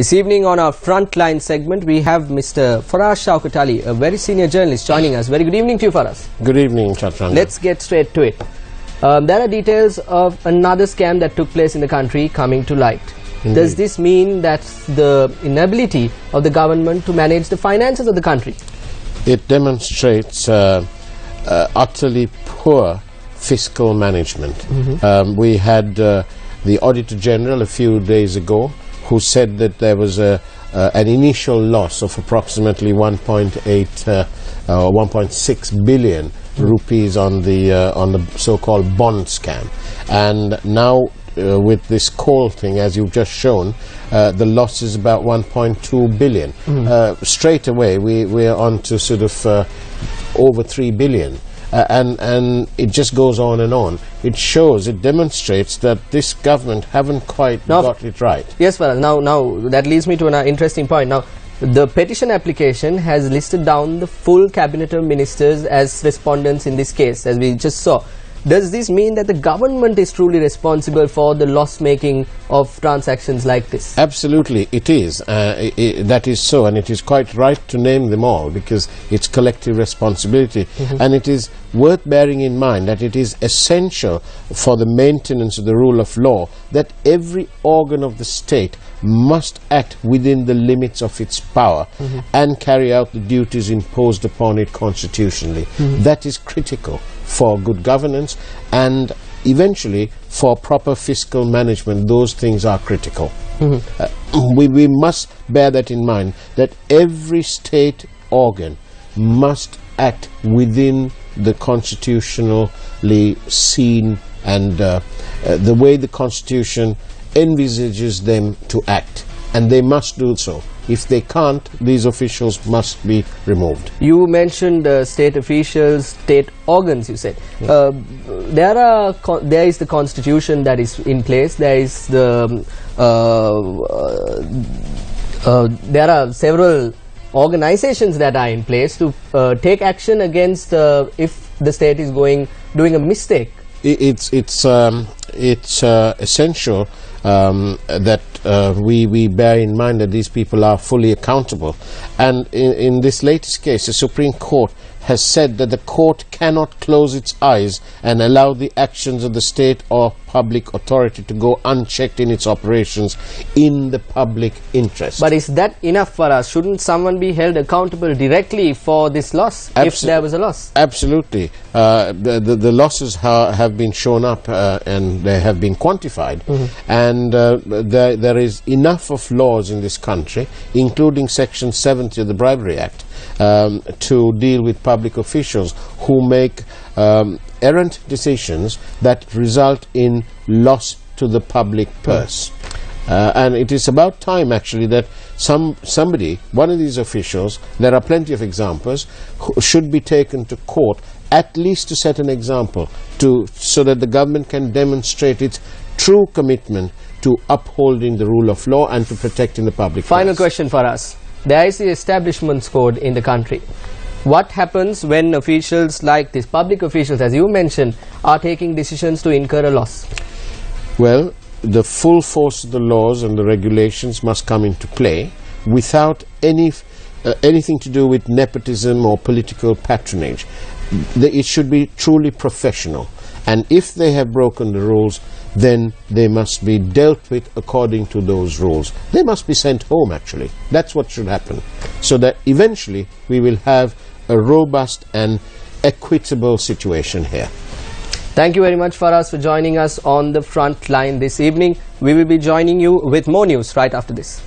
This evening on our Frontline segment, we have Mr. Faraz Shaukat Ali, a very senior journalist, joining us. Very good evening to you, Faraz. Good evening, Chatranga. Let's get straight to it. There are details of another scam that took place in the country coming to light. Indeed. Does this mean that the inability of the government to manage the finances of the country? It demonstrates utterly poor fiscal management. We had the Auditor General a few days ago who said that there was an initial loss of approximately 1.6 billion rupees on the so-called bond scam, and now with this coal thing, as you've just shown, the loss is about 1.2 billion. Straight away we are on to sort of over 3 billion. And it just goes on and on. It shows, it demonstrates that this government haven't quite got it right. Yes, Faraz. Now that leads me to an interesting point. Now, the petition application has listed down the full cabinet of ministers as respondents in this case, as we just saw. Does this mean that the government is truly responsible for the loss-making of transactions like this? Absolutely, it is. That is so, and it is quite right to name them all because it's collective responsibility. And it is worth bearing in mind that it is essential for the maintenance of the rule of law that every organ of the state must act within the limits of its power and carry out the duties imposed upon it constitutionally. That is critical for good governance and eventually for proper fiscal management. Those things are critical. We must bear that in mind, that every state organ must act within the constitutionally seen and the way the Constitution envisages them to act, and they must do so. If they can't, these officials must be removed. You mentioned state officials, state organs, you said. There is the constitution that is in place. There is the there are several organizations that are in place to take action against if the state is doing a mistake. It's essential that we bear in mind that these people are fully accountable. And in this latest case, the Supreme Court has said that the court cannot close its eyes and allow the actions of the state or public authority to go unchecked in its operations in the public interest. But is that enough for us? Shouldn't someone be held accountable directly for this loss, if there was a loss? Absolutely. The losses have been shown up and they have been quantified. And there is enough of laws in this country, including Section 70 of the Bribery Act, to deal with public officials who make errant decisions that result in loss to the public purse. And it is about time actually that somebody, one of these officials, there are plenty of examples, should be taken to court, at least to set an example, so that the government can demonstrate its true commitment to upholding the rule of law and to protecting the public. Final question for us. There is the establishment code in the country. What happens when officials like this, public officials as you mentioned, are taking decisions to incur a loss? Well, the full force of the laws and the regulations must come into play without anything to do with nepotism or political patronage. It should be truly professional, and if they have broken the rules, then they must be dealt with according to those rules. They must be sent home, actually. That's what should happen, so that eventually we will have a robust and equitable situation here. Thank you very much, Faraz, for joining us on the front line this evening. We will be joining you with more news right after this.